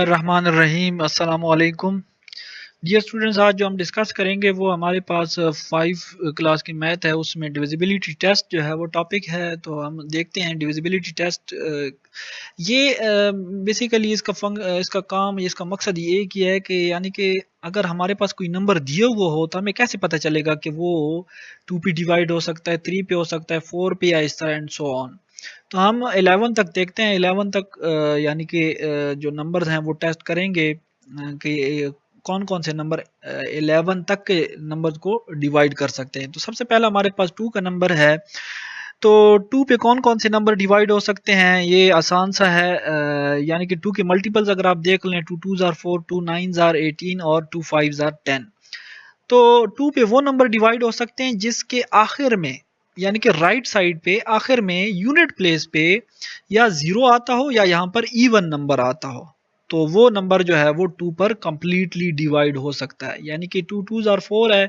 रहमान रहीम अस्सलाम वालेकुम। Dear students, आज जो हम डिस्कस करेंगे वो हमारे पास 5 क्लास की मैथ है, उसमें डिविजिबिलिटी टेस्ट जो है वो टॉपिक है। तो हम देखते हैं डिविजिबिलिटी टेस्ट। ये बेसिकली इसका काम, इसका मकसद ये एक ही है कि यानी कि अगर हमारे पास कोई नंबर दिया हुआ हो तो हमें कैसे पता चलेगा कि वो 2 पे डिवाइड हो सकता है, 3 पे हो सकता है, 4 पे, या इस तरह एंड सो ऑन। तो हम 11 तक देखते हैं। 11 तक यानी कि जो नंबर्स हैं वो टेस्ट करेंगे कि कौन कौन से नंबर 11 तक के नंबर्स को डिवाइड कर सकते हैं। तो सबसे पहला हमारे पास 2 का नंबर है। तो 2 पे कौन कौन से नंबर डिवाइड हो सकते हैं, ये आसान सा है। यानी कि 2 के मल्टीपल्स अगर आप देख लें, 2 2s आर 4, 2 9s आर 18 और 2 5s आर 10। तो 2 पे वो नंबर डिवाइड हो सकते हैं जिसके आखिर में, यानी कि राइट साइड पे आखिर में यूनिट प्लेस पे या जीरो आता हो या यहाँ पर इवन नंबर आता हो। तो वो नंबर जो है वो 2 पर कंप्लीटली डिवाइड हो सकता है। यानी कि 2 2s आर 4 है,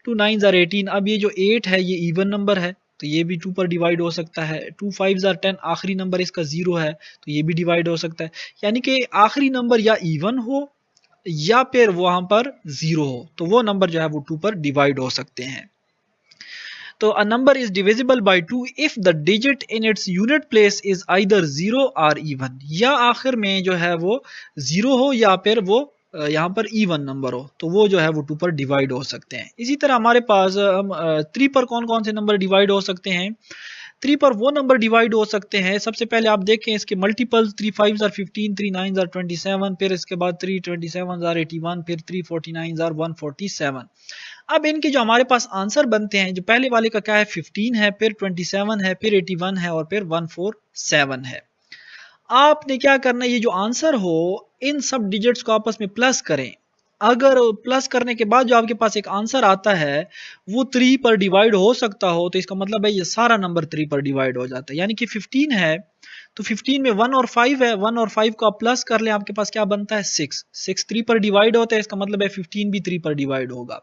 2 9s आर 18। अब ये जो 8 है ये इवन नंबर है, तो ये भी 2 पर डिवाइड हो सकता है। 2 5s आर 10, आखिरी नंबर इसका 0 है, तो ये भी डिवाइड हो सकता है। यानी कि आखिरी नंबर या इवन हो या फिर वहां पर जीरो हो, तो वो नंबर जो है वो 2 पर डिवाइड हो सकते हैं। तो a number is divisible by 2 if the digit in its unit place is either 0 or even, या आखिर में जो है वो 0 हो या फिर वो यहाँ पर इवन नंबर हो, तो वो जो है वो 2 पर डिवाइड हो सकते हैं। इसी तरह हमारे पास हम 3 पर कौन कौन से नंबर डिवाइड हो सकते हैं। 3 पर वो नंबर डिवाइड हो सकते हैं, सबसे पहले आप देखें इसके multiples. 3 5s are 15, 3 9s are 27, फिर इसके बाद 3 27s आर 81, फिर 3 49s आर 147। अब इनके जो हमारे पास आंसर बनते हैं, जो पहले वाले का क्या है, 15 है, फिर 27 है, फिर 81 है और फिर 147 है। आपने क्या करना है, ये जो आंसर हो इन सब डिजिट्स को आपस में प्लस करें। अगर प्लस करने के बाद जो आपके पास एक आंसर आता है वो 3 पर डिवाइड हो सकता हो, तो इसका मतलब है ये सारा नंबर 3 पर डिवाइड हो जाता है। यानी कि 15 है तो 15 में 1 और 5 है, 1 और 5 को आप प्लस कर लें, आपके पास क्या बनता है, 6। 6 3 पर डिवाइड होता है, इसका मतलब है 15 भी 3 पर डिवाइड होगा।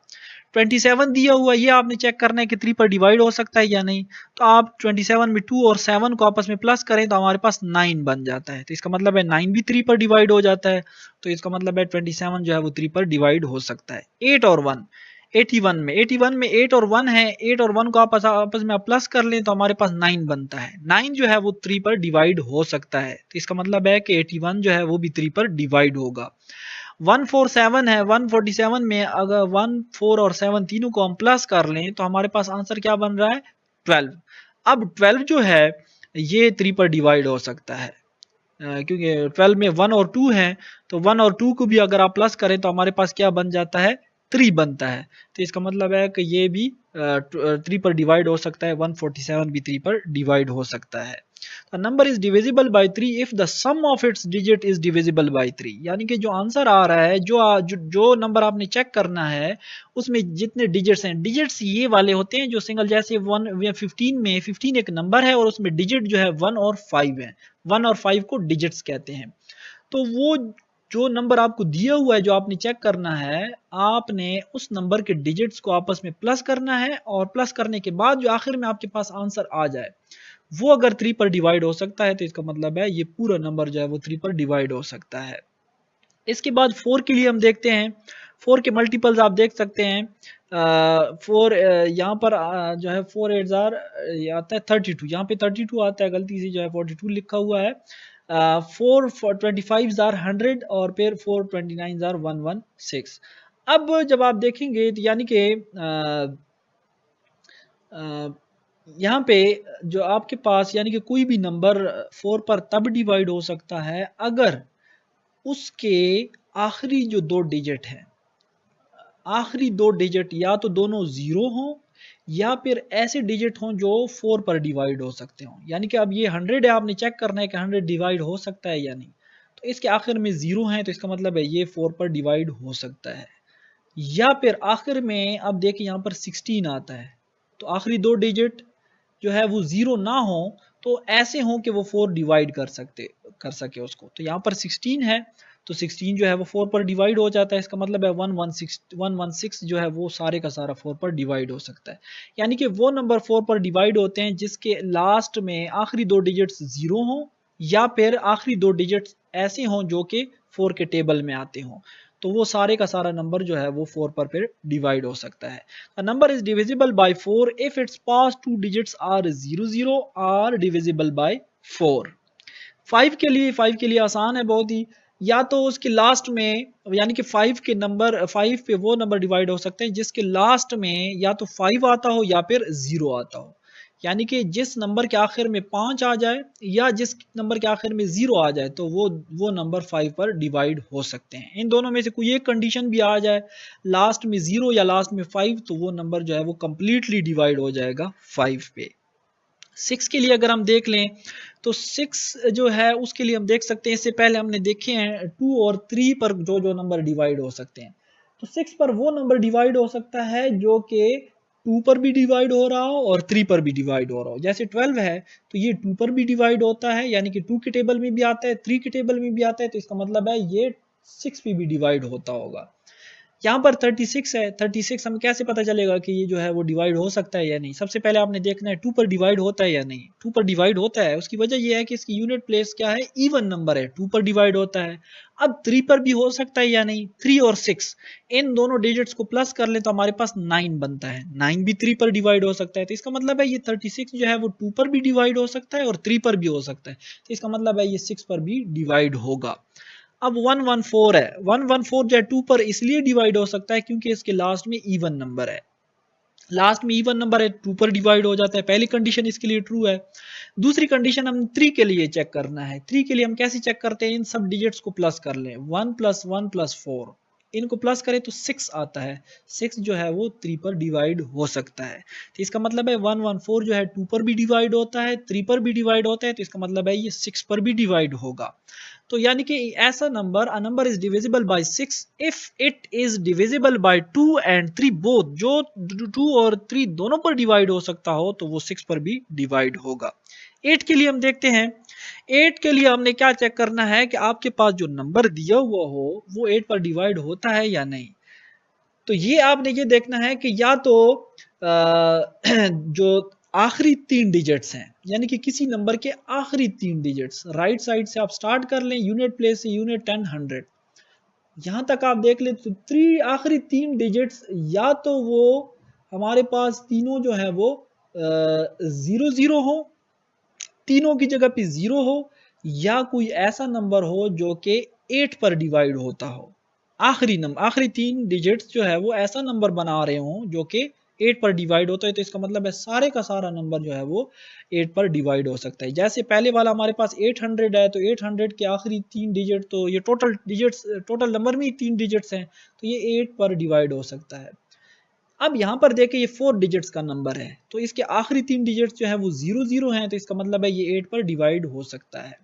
27 दिया हुआ, ये आपने चेक करना है कि 3 पर डिवाइड हो सकता है या नहीं। तो आप 27 में 2 और 7 को आपस में प्लस करें तो हमारे पास 9 बन जाता है, तो इसका मतलब है 9 भी 3 पर डिवाइड हो जाता है। तो इसका मतलब है 27 जो है वो 3 पर डिवाइड हो सकता है। 8 और 1, 81 में 8 और 1 है, 8 और 1 को आप आपस में प्लस कर लें तो हमारे पास 9 बनता है। 9 जो है वो 3 पर डिवाइड हो सकता है, तो इसका मतलब है कि 81 जो है वो भी 3 पर डिवाइड होगा। 147 है, 147 में अगर 1 4 और 7 तीनों को हम प्लस कर लें तो हमारे पास आंसर क्या बन रहा है, 12। अब 12 जो है ये 3 पर डिवाइड हो सकता है, क्योंकि 12 में 1 और 2 हैं, तो 1 और 2 को भी अगर आप प्लस करें तो हमारे पास क्या बन जाता है, 3 बनता है। तो इसका मतलब है कि ये भी 3 पर डिवाइड हो सकता है, 147 भी 3 पर डिवाइड हो सकता है। A number is divisible by 3 if the sum of its digit is divisible by 3। यानी कि जो आंसर आ रहा है, जो नंबर आपने चेक करना है उसमें जितने डिजिट्स हैं, डिजिट्स ये वाले होते हैं जो सिंगल, जैसे 15 में 15 एक नंबर है और उसमें डिजिट जो है 1 और 5 है। 1 और 5 को डिजिट्स कहते हैं। तो वो जो नंबर आपको दिया हुआ है जो आपने चेक करना है, आपने उस नंबर के डिजिट्स को आपस में प्लस करना है, और प्लस करने के बाद जो आखिर में आपके पास आंसर आ जाए वो अगर 3 पर डिवाइड हो सकता है तो इसका मतलब है ये पूरा नंबर जो है वो 3 पर डिवाइड हो सकता है। इसके बाद 4 के लिए हम देखते हैं। 4 के मल्टीपल्स आप देख सकते हैं। 4 यहाँ पर जो है 4 8 जार ये आता है 32, यहाँ पे 32 आता है, गलती से जो है 42 लिखा हुआ है। 4 25 जार 100 और फिर 4 29 जार 116। अब जब आप देखेंगे तो यानी कि यहाँ पे जो आपके पास, यानी कि कोई भी नंबर 4 पर तब डिवाइड हो सकता है अगर उसके आखिरी जो 2 डिजिट हैं, आखिरी 2 डिजिट या तो दोनों ज़ीरो हों या फिर ऐसे डिजिट हों जो 4 पर डिवाइड हो सकते हों। यानी कि अब ये 100 है, आपने चेक करना है कि 100 डिवाइड हो सकता है या नहीं। तो इसके आखिर में ज़ीरो हैं, तो इसका मतलब है ये 4 पर डिवाइड हो सकता है। या फिर आखिर में अब देखिए यहाँ पर 16 आता है, तो आखिरी 2 डिजिट जो है वो 0 ना हो तो ऐसे हों कि वो 4 डिवाइड कर सके उसको। तो यहाँ पर 16 है, तो 16 जो है वो 4 पर डिवाइड हो जाता है, इसका मतलब है 116 जो है वो सारे का सारा 4 पर डिवाइड हो सकता है। यानी कि वो नंबर 4 पर डिवाइड होते हैं जिसके लास्ट में आखिरी 2 डिजिट्स 0 हों या फिर आखिरी 2 डिजिट्स ऐसे हों जो कि 4 के टेबल में आते हों, तो वो सारे का सारा नंबर जो है वो 4 पर फिर डिवाइड हो सकता है। A number is divisible by 4 if its past two digits are 00 or divisible by 4। 5 के लिए आसान है बहुत ही, या तो उसके लास्ट में यानी कि 5 के नंबर 5 पे वो नंबर डिवाइड हो सकते हैं जिसके लास्ट में या तो 5 आता हो या फिर 0 आता हो, यानी कि जिस नंबर के आखिर में 5 आ जाए या जिस नंबर के आखिर में 0 आ जाए तो वो नंबर 5 पर डिवाइड हो सकते हैं। इन दोनों में से कोई एक कंडीशन भी आ जाए, लास्ट में 0 या लास्ट में 5, तो वो नंबर जो है वो कंप्लीटली डिवाइड हो जाएगा 5 पे। 6 के लिए अगर हम देख लें तो 6 जो है उसके लिए हम देख सकते हैं, इससे पहले हमने देखे हैं 2 और 3 पर जो जो नंबर डिवाइड हो सकते हैं। तो 6 पर वो नंबर डिवाइड हो सकता है जो कि 2 पर भी डिवाइड हो रहा हो और 3 पर भी डिवाइड हो रहा हो। जैसे 12 है तो ये 2 पर भी डिवाइड होता है, यानी कि 2 के टेबल में भी आता है, 3 के टेबल में भी आता है, तो इसका मतलब है ये 6 पे भी डिवाइड होता होगा। यहाँ पर 36 है, 36 हमें कैसे पता चलेगा कि ये जो है वो डिवाइड हो सकता है या नहीं? सबसे पहले आपने देखना है 2 पर डिवाइड होता है या नहीं। 2 पर डिवाइड होता है, उसकी वजह ये है कि इसकी यूनिट प्लेस क्या है, इवन नंबर है, 2 पर डिवाइड होता है। अब 3 पर भी हो सकता है या नहीं, 3 और 6 इन दोनों डिजिट्स को प्लस कर ले तो हमारे पास 9 बनता है, 9 भी 3 पर डिवाइड हो सकता है, तो इसका मतलब है ये 36 जो है वो 2 पर भी डिवाइड हो सकता है और 3 पर भी हो सकता है, तो इसका मतलब है ये 6 पर भी डिवाइड होगा। अब 114 है, 114 जो है 2 पर इसलिए डिवाइड हो सकता है क्योंकि इसके लास्ट में इवन नंबर है, लास्ट में इवन नंबर है, 2 पर डिवाइड हो जाता है। पहली कंडीशन इसके लिए ट्रू है। दूसरी कंडीशन हम 3 के लिए चेक करना है। 3 के लिए हम कैसे चेक करते हैं, इन सब डिजिट्स को प्लस कर लें, 1 + 1 + 4 इनको प्लस करें तो 6 आता है। 6 जो है वो 3 पर डिवाइड हो सकता है, तो इसका मतलब है 114 जो है 2 पर भी डिवाइड होता है, 3 पर भी डिवाइड होता है, तो इसका मतलब है ये 6 पर भी डिवाइड होगा। तो यानी कि ऐसा number, a number is divisible bye 6 if it is divisible bye 2 and 3 both, जो 2 और 3 दोनों पर डिवाइड हो सकता हो तो वो 6 पर भी डिवाइड होगा। 8 के लिए हम देखते हैं, 8 के लिए हमने क्या चेक करना है कि आपके पास जो नंबर दिया हुआ हो वो 8 पर डिवाइड होता है या नहीं। तो ये आपने ये देखना है कि या तो जो आखिरी 3 डिजिट्स हैं, यानी कि किसी नंबर के आखिरी 3 डिजिट्स, राइट साइड से आप स्टार्ट कर लें, यूनिट प्लेस से यूनिट 10 100 यहाँ तक आप देख लें, तो आखिरी 3 डिजिट्स या तो वो हमारे पास तीनों जो है वो 00 हो, तीनों की जगह पे 0 हो, या कोई ऐसा नंबर हो जो कि 8 पर डिवाइड होता हो। आखिरी 3 डिजिट्स जो है वो ऐसा नंबर बना रहे हों जो कि 8 पर डिवाइड होता है, तो इसका मतलब है सारे का सारा नंबर जो है वो 8 पर डिवाइड हो सकता है। जैसे पहले वाला हमारे पास 800 है, तो 800 के आखिरी 3 डिजिट, तो ये टोटल नंबर में ही 3 डिजिट्स हैं, तो ये 8 पर डिवाइड हो सकता है। अब यहाँ पर देखें ये 4 डिजिट्स का नंबर है, तो इसके आखिरी 3 डिजिट्स जो है वो 00 हैं, तो इसका मतलब है ये 8 पर डिवाइड हो सकता है।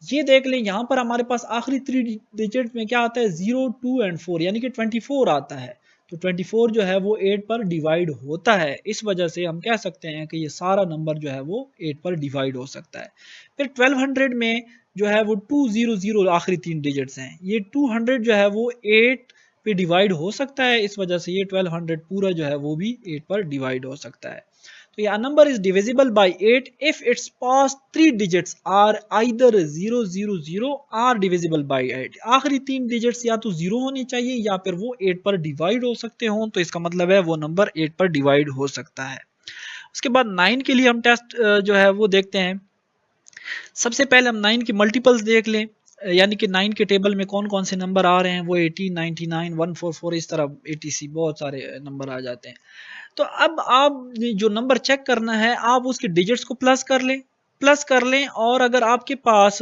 ये देख लें, यहाँ पर हमारे पास आखिरी 3 डिजिट में क्या आता है, 0 2 एंड 4, यानी कि 24 आता है, तो 24 जो है वो 8 पर डिवाइड होता है। इस वजह से हम कह सकते हैं कि ये सारा नंबर जो है वो 8 पर डिवाइड हो सकता है। फिर 1200 में जो है वो 200 आखिरी 3 डिजिट्स हैं, ये 200 जो है वो 8 पे डिवाइड हो सकता है, इस वजह से ये 1200 पूरा जो है वो भी 8 पर डिवाइड हो सकता है। तो ये number is divisible by 8 if its past 3 digits are either 000 or divisible by 8। आखिरी 3 डिजिट्स या तो 0 होने चाहिए या फिर वो 8 पर डिवाइड हो सकते हों, तो इसका मतलब है वो नंबर 8 पर डिवाइड हो सकता है। उसके बाद 9 के लिए हम टेस्ट जो है वो देखते हैं। सबसे पहले हम 9 के मल्टीपल्स देख लें, यानी कि 9 के टेबल में कौन कौन से नंबर आ रहे हैं, वो 18 99 144 इस तरह ATC बहुत सारे नंबर आ जाते हैं। तो अब आप जो नंबर चेक करना है, आप उसके डिजिट्स को प्लस कर लें, और अगर आपके पास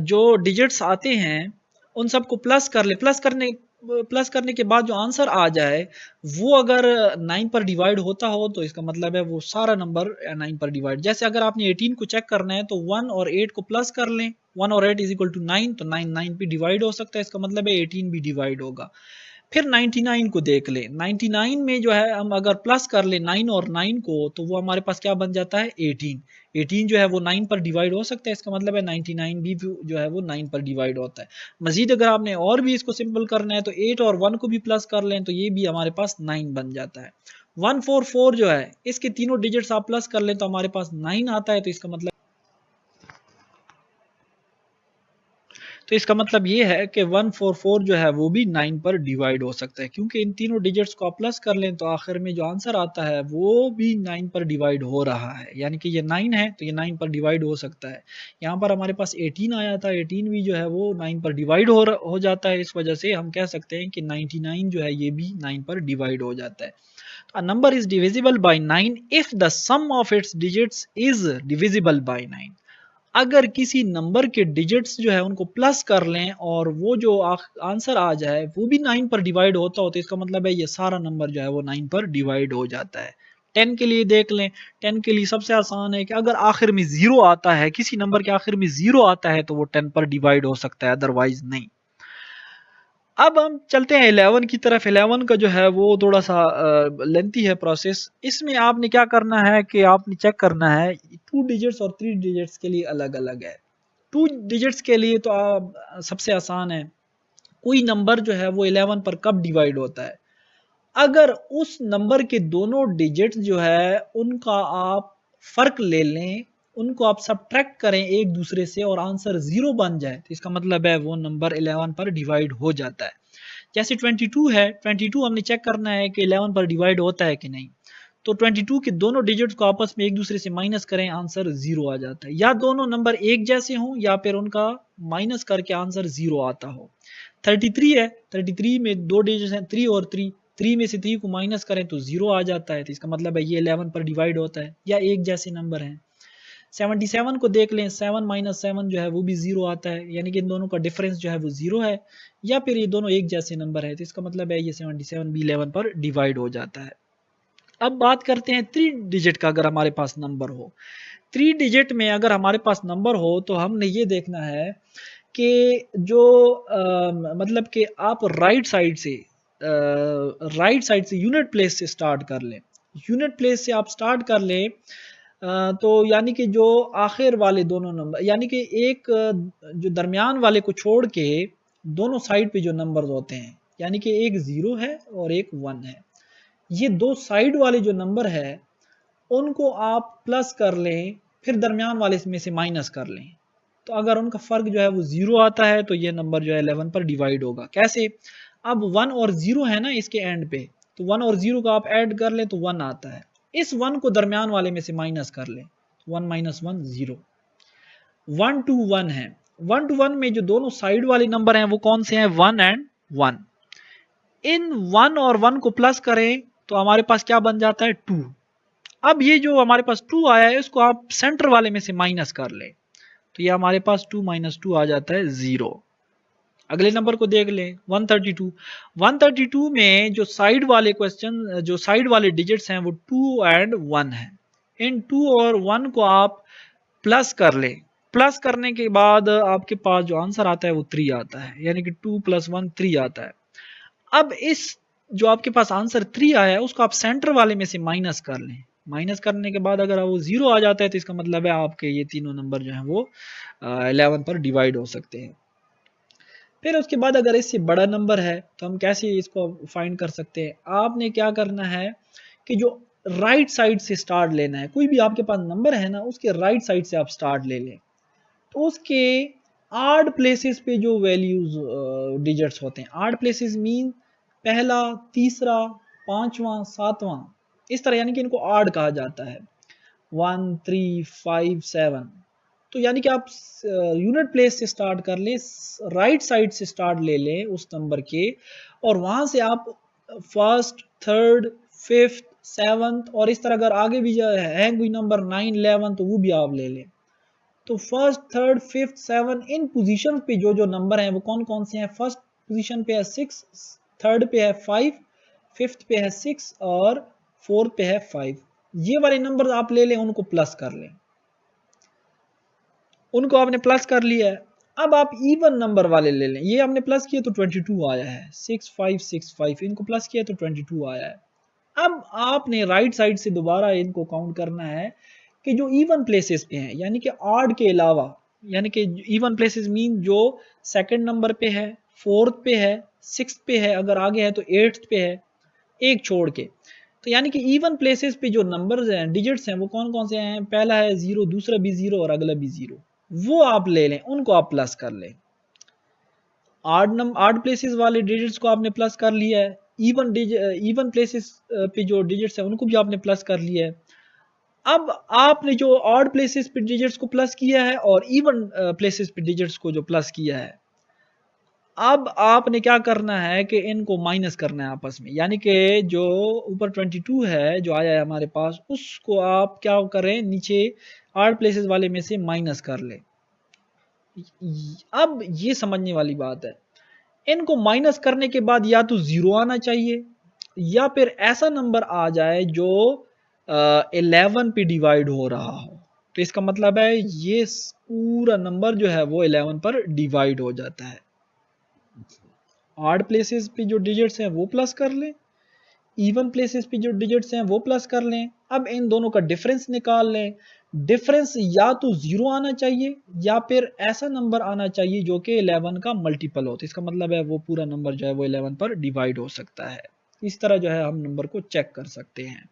जो डिजिट्स आते हैं उन सबको प्लस कर लें, प्लस करने के बाद जो आंसर आ जाए वो अगर 9 पर डिवाइड होता हो तो इसका मतलब है वो सारा नंबर 9 पर डिवाइड। जैसे अगर आपने 18 को चेक करना है तो 1 और 8 को प्लस कर लें, 1 और 8 इज इक्वल टू 9, तो 9 पे डिवाइड हो सकता है, इसका मतलब है 18 भी डिवाइड होगा। फिर 99 को देख लें, 99 में जो है हम अगर प्लस कर लें 9 और 9 को, तो वो हमारे पास क्या बन जाता है, 18। 18 जो है वो 9 पर डिवाइड हो सकता है, इसका मतलब है 99 भी जो है वो 9 पर डिवाइड होता है। मजीद अगर आपने और भी इसको सिंपल करना है तो 8 और 1 को भी प्लस कर लें, तो ये भी हमारे पास 9 बन जाता है। 144 जो है इसके तीनों डिजिट्स आप प्लस कर लें तो हमारे पास 9 आता है, तो इसका मतलब तो इसका मतलब ये है कि 144 जो है वो भी 9 पर डिवाइड हो सकता है, क्योंकि इन तीनों डिजिट्स को आप प्लस कर लें तो आखिर में जो आंसर आता है वो भी 9 पर डिवाइड हो रहा है, यानी कि ये 9 है तो ये 9 पर डिवाइड हो सकता है। यहाँ पर हमारे पास 18 आया था, 18 भी जो है वो 9 पर डिवाइड हो जाता है, इस वजह से हम कह सकते हैं कि 99 जो है ये भी 9 पर डिवाइड हो जाता है। A number is divisible by 9 if the sum of its digits is divisible by 9। अगर किसी नंबर के डिजिट्स जो है उनको प्लस कर लें और वो जो आंसर आ जाए वो भी 9 पर डिवाइड होता हो, तो इसका मतलब है ये सारा नंबर जो है वो 9 पर डिवाइड हो जाता है। 10 के लिए देख लें, 10 के लिए सबसे आसान है कि अगर आखिर में जीरो आता है, किसी नंबर के आखिर में जीरो आता है तो वो 10 पर डिवाइड हो सकता है, अदरवाइज नहीं। अब हम चलते हैं 11 की तरफ। 11 का जो है वो थोड़ा सा लेंथी है प्रोसेस। इसमें आपने क्या करना है कि आपने चेक करना है 2 डिजिट्स और 3 डिजिट्स के लिए अलग अलग है। 2 डिजिट्स के लिए तो आप सबसे आसान है, कोई नंबर जो है वो 11 पर कब डिवाइड होता है, अगर उस नंबर के दोनों डिजिट्स जो है उनका आप फर्क ले लें, उनको आप सब्ट्रैक्ट करें एक दूसरे से और आंसर जीरो बन जाए, तो इसका मतलब है वो नंबर 11 पर डिवाइड हो जाता है। जैसे 22 है, 22 हमने चेक करना है कि 11 पर डिवाइड होता है कि नहीं, तो 22 के दोनों डिजिट्स को आपस में एक दूसरे से माइनस करें, आंसर जीरो आ जाता है। या दोनों नंबर एक जैसे हों या फिर उनका माइनस करके आंसर जीरो आता हो। 33 है, 33 में दो डिजिट्स हैं 3 और 3, 3 में से 3 को माइनस करें तो जीरो आ जाता है, तो इसका मतलब है ये 11 पर डिवाइड होता है या एक जैसे नंबर हैं। 77 को देख लें, 7 माइनस 7 जो है वो भी जीरो आता है, यानी कि इन दोनों का डिफरेंस जो है वो जीरो है, या फिर ये दोनों एक जैसे नंबर है, तो इसका मतलब है ये 77 भी 11 पर डिवाइड हो जाता है। अब बात करते हैं 3 डिजिट का। अगर हमारे पास नंबर हो 3 डिजिट में, अगर हमारे पास नंबर हो तो हमने ये देखना है कि जो मतलब कि आप राइट साइड से यूनिट प्लेस से स्टार्ट कर लें। यूनिट प्लेस से आप स्टार्ट कर लें तो यानी कि जो आखिर वाले दोनों नंबर, यानी कि एक जो दरमियान वाले को छोड़ के दोनों साइड पे जो नंबर्स होते हैं, यानी कि एक ज़ीरो है और एक 1 है, ये दो साइड वाले जो नंबर है उनको आप प्लस कर लें, फिर दरमियान वाले में से माइनस कर लें, तो अगर उनका फ़र्क जो है वो ज़ीरो आता है तो ये नंबर जो है 11 पर डिवाइड होगा। कैसे? अब 1 और 0 है ना इसके एंड पे, तो 1 और 0 का आप ऐड कर लें तो 1 आता है, इस 1 को दरमियान वाले में से माइनस कर लें, 1 माइनस 1 0। 1 टू 1 है, 1 टू 1 में जो दोनों साइड वाले नंबर हैं वो कौन से हैं? 1 एंड 1। इन 1 और 1 को प्लस करें तो हमारे पास क्या बन जाता है? 2। अब ये जो हमारे पास 2 आया है इसको आप सेंटर वाले में से माइनस कर लें, तो ये हमारे पास 2 माइनस 2 आ जाता है 0। अगले नंबर को देख लें 132। 132 में जो साइड वाले जो साइड वाले डिजिट्स हैं वो 2 एंड 1 है। इन 2 और 1 को आप प्लस कर लें, प्लस करने के बाद आपके पास जो आंसर आता है वो 3 आता है, यानी कि 2 प्लस 1 3 आता है। अब इस जो आपके पास आंसर 3 आया है उसको आप सेंटर वाले में से माइनस कर लें, माइनस करने के बाद अगर वो 0 आ जाता है तो इसका मतलब है आपके ये तीनों नंबर जो हैं वो 11 पर डिवाइड हो सकते हैं। फिर उसके बाद अगर इससे बड़ा नंबर है तो हम कैसे इसको फाइंड कर सकते हैं? आपने क्या करना है कि जो राइट साइड से स्टार्ट लेना है, कोई भी आपके पास नंबर है ना उसके राइट साइड से आप स्टार्ट ले लें, तो उसके आड प्लेसेस पे जो वैल्यूज डिजिट्स होते हैं, आड प्लेसेस मीन पहला, तीसरा, पांचवा, सातवां, इस तरह, यानी कि इनको आड कहा जाता है, 1 3 5 7। तो यानी कि आप यूनिट प्लेस से स्टार्ट कर लें, राइट साइड से स्टार्ट ले लें उस नंबर के, और वहां से आप फर्स्ट, थर्ड, फिफ्थ, सेवंथ, और इस तरह अगर आगे भी है कोई नंबर 9 11 तो वो भी आप ले लें। तो फर्स्ट, थर्ड, फिफ्थ, सेवन, इन पोजीशन पे जो जो नंबर हैं वो कौन कौन से हैं? फर्स्ट पोजीशन पे है 6, थर्ड पे है 5, फिफ्थ पे है 6 और फोर्थ पे है 5। ये वाले नंबर आप ले लें, उनको प्लस कर लें, उनको आपने प्लस कर लिया है। अब आप इवन नंबर वाले ले लें, ये हमने प्लस किया तो 22 आया है, 6 5 6 5, इनको प्लस किया तो 22 आया है। अब आपने राइट साइड से दोबारा इनको काउंट करना है कि जो इवन प्लेसेस पे हैं, यानी कि ऑड के अलावा, यानी कि इवन प्लेसेस मीन जो सेकंड नंबर पे है, फोर्थ पे है, सिक्स्थ पे है, अगर आगे है तो एट्थ पे है, एक छोड़ के। तो यानी कि इवन प्लेसेस पे जो नंबर्स हैं, डिजिट्स हैं, वो कौन कौन से हैं? पहला है 0, दूसरा भी 0 और अगला भी 0, वो आप ले लें, उनको आप प्लस कर लें। आड प्लेसेस वाले डिजिट्स को आपने प्लस कर लिया है, इवन प्लेसेस पे जो डिजिट्स हैं उनको भी आपने प्लस कर लिया है। अब आपने जो ऑड प्लेसेस पे डिजिट्स को प्लस किया है और इवन प्लेसेस पे डिजिट्स को जो प्लस किया है, अब आपने क्या करना है कि इनको माइनस करना है आपस में, यानी कि जो ऊपर 22 है जो आया है हमारे पास, उसको आप क्या करें, नीचे ऑड प्लेसेस वाले में से माइनस कर लें। अब ये समझने वाली बात है, इनको माइनस करने के बाद या तो जीरो आना चाहिए या फिर ऐसा नंबर आ जाए जो 11 पे डिवाइड हो रहा हो। तो इसका मतलब है ये पूरा नंबर जो है वो 11 पर डिवाइड हो जाता है। ऑड प्लेसेस पे जो डिजिट्स हैं वो प्लस कर लें, इवन प्लेसेस पे जो डिजिट्स हैं वो प्लस कर लें। अब इन दोनों का डिफरेंस निकाल लें। डिफरेंस या तो जीरो आना चाहिए या फिर ऐसा नंबर आना चाहिए जो कि 11 का मल्टीपल हो। तो इसका मतलब है वो पूरा नंबर जो है वो 11 पर डिवाइड हो सकता है। इस तरह जो है हम नंबर को चेक कर सकते हैं।